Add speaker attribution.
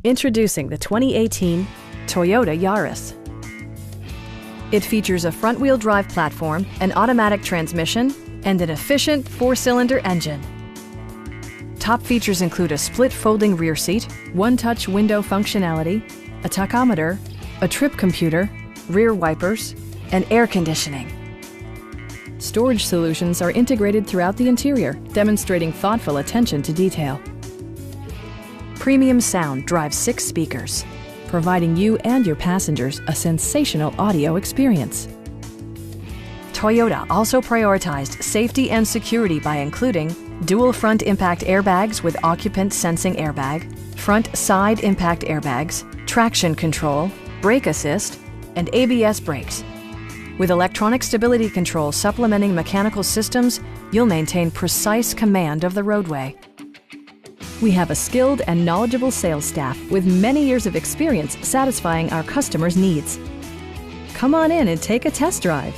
Speaker 1: Introducing the 2018 Toyota Yaris. It features a front-wheel drive platform, an automatic transmission, and an efficient four-cylinder engine. Top features include a split folding rear seat, one-touch window functionality, a tachometer, a trip computer, rear wipers, and air conditioning. Storage solutions are integrated throughout the interior, demonstrating thoughtful attention to detail. Premium sound drives 6 speakers, providing you and your passengers a sensational audio experience. Toyota also prioritized safety and security by including dual front impact airbags with occupant sensing airbag, front side impact airbags, traction control, brake assist, and ABS brakes. With electronic stability control supplementing mechanical systems, you'll maintain precise command of the roadway. We have a skilled and knowledgeable sales staff with many years of experience satisfying our customers' needs. Come on in and take a test drive.